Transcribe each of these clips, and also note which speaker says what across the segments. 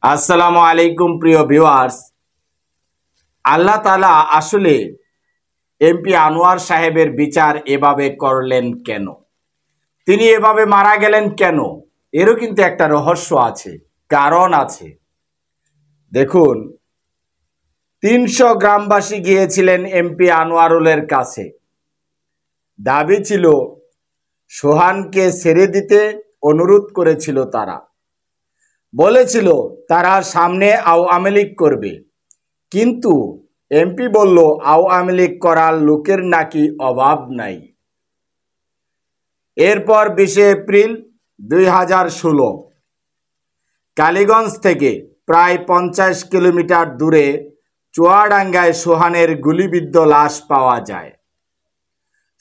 Speaker 1: আসসালামু আলাইকুম প্রিয় ভিউয়ার্স। আল্লাহ তাআলা আসলে এমপি আনোয়ার সাহেবের বিচার এভাবে করলেন কেন? তিনি এভাবে মারা গেলেন কেন? এরও কিন্তু একটা রহস্য আছে, কারণ আছে। দেখুন, ৩০০ গ্রামবাসী গিয়েছিলেন এমপি আনোয়ারুলের কাছে। দাবি ছিল সোহানকে ছেড়ে দিতে অনুরোধ করেছিল তারা। বলেছিল তারা সামনে আওয়ামী লীগ করবে, কিন্তু এমপি বলল আওয়ামী লীগ করার লোকের নাকি অভাব নাই। এরপর ২০ এপ্রিল ২০১৬ কালীগঞ্জ থেকে প্রায় ৫০ কিলোমিটার দূরে চুয়াডাঙ্গায় সোহানের গুলিবিদ্ধ লাশ পাওয়া যায়।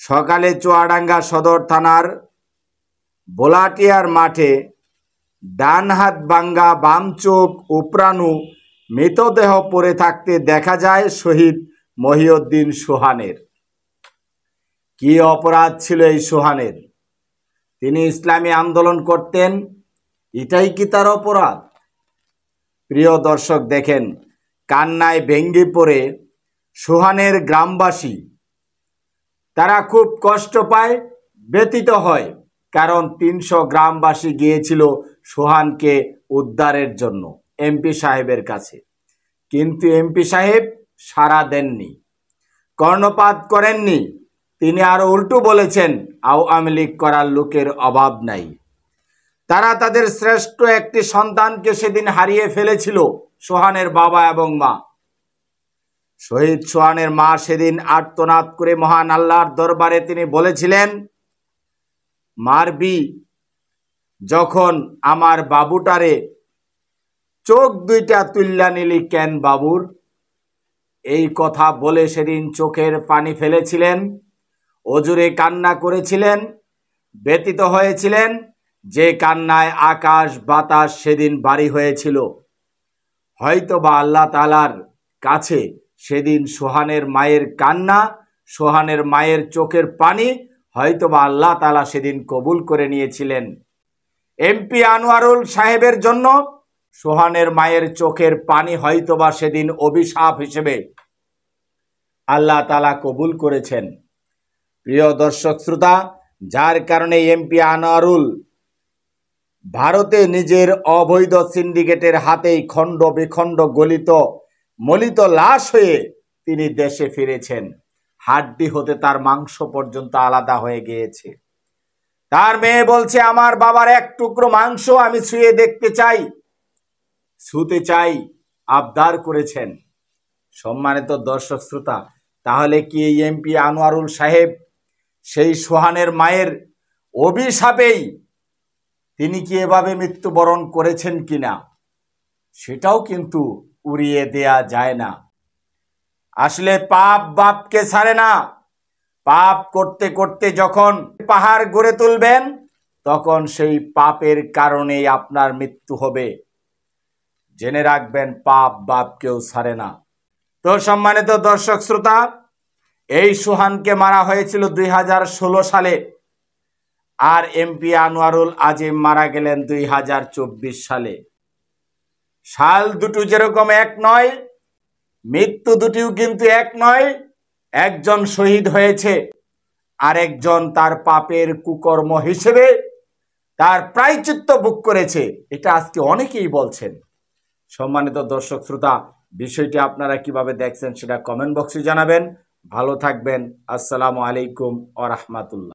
Speaker 1: সকালে চুয়াডাঙ্গা সদর থানার বোলাটিয়ার মাঠে ডান হাত ভাঙ্গা, বাম চোখ উপড়ানো মৃতদেহ পড়ে থাকতে দেখা যায় শহীদ মহিউদ্দিন সোহানের। কি অপরাধ ছিল এই সোহানের? তিনি ইসলামী আন্দোলন করতেন, এটাই কি তার অপরাধ? প্রিয় দর্শক, দেখেন, কান্নায় ভেঙে পড়ে সোহানের গ্রামবাসী। তারা খুব কষ্ট পায়, ব্যথিত হয়, কারণ ৩০০ গ্রামবাসী গিয়েছিল সোহানকে উদ্ধারের জন্য এমপি সাহেবের কাছে, কিন্তু এমপি সাহেব সাড়া দেননি, কর্ণপাত করেননি। তিনি আরো উল্টো বলেছেন আওয়ামী লীগ করার লোকের অভাব নাই। তারা তাদের শ্রেষ্ঠ একটি সন্তানকে সেদিন হারিয়ে ফেলেছিল, সোহানের বাবা এবং মা। শহীদ সোহানের মা সেদিন আর্তনাদ করে মহান আল্লাহর দরবারে তিনি বলেছিলেন, মারবি যখন আমার বাবুটারে, চোখ দুইটা তুল্লা নিলি কেন বাবুর? এই কথা বলে সেদিন চোখের পানি ফেলেছিলেন, অজুরে কান্না করেছিলেন, ব্যথিত হয়েছিলেন, যে কান্নায় আকাশ বাতাস সেদিন ভারী হয়েছিল। হয়তোবা আল্লাহ তাআলার কাছে সেদিন সোহানের মায়ের কান্না, সোহানের মায়ের চোখের পানি হয়তোবা আল্লাহ তাআলা সেদিন কবুল করে নিয়েছিলেন। এমপি আনোয়ারুল সাহেবের জন্য সোহানের মায়ের চোখের পানি হয়তোবা সেদিন অভিশাপ হিসেবে আল্লাহ তাআলা কবুল করেছেন। প্রিয় দর্শক শ্রোতা, যার কারণে এমপি আনোয়ারুল ভারতে নিজের অবৈধ সিন্ডিকেটের হাতেই খণ্ড বিখণ্ড গলিত মলিত লাশ হয়ে তিনি দেশে ফিরেছেন। হাড্ডি হতে তার মাংস পর্যন্ত আলাদা হয়ে গিয়েছে। তার মেয়ে বলছে, আমার বাবার এক টুকরো মাংস আমি ছুঁয়ে দেখতে চাই, ছুঁতে চাই, আবদার করেছেন। সম্মানিত দর্শক শ্রোতা, তাহলে কি এই এমপি আনোয়ারুল সাহেব সেই সোহানের মায়ের অভিশাপেই তিনি কি এভাবে মৃত্যুবরণ করেছেন কিনা, সেটাও কিন্তু উড়িয়ে দেয়া যায় না। আসলে পাপ বাপকে ছাড়ে না। পাপ করতে করতে যখন পাহাড় গড়ে তুলবেন, তখন সেই পাপের কারণেই আপনার মৃত্যু হবে। জেনে রাখবেন, পাপ বাপকেও ছাড়ে না। তো সম্মানিত দর্শক শ্রোতা, এই সোহানকে মারা হয়েছিল ২০১৬ সালে, আর এমপি আনোয়ারুল আজিম মারা গেলেন ২০২৪ সালে। সাল দুটো যেরকম এক নয়, মৃত্যু দুটিও কিন্তু এক নয়। একজন শহীদ হয়েছে, আরেকজন তার পাপের কুকর্ম হিসেবে তার প্রায়শ্চিত্ত ভোগ করেছে। এটা আজকে অনেকেই বলছেন। সম্মানিত দর্শক শ্রোতা, বিষয়টি আপনারা কিভাবে দেখছেন সেটা কমেন্ট বক্সে জানাবেন। ভালো থাকবেন। আসসালামু আলাইকুম ওয়া রাহমাতুল্লাহ।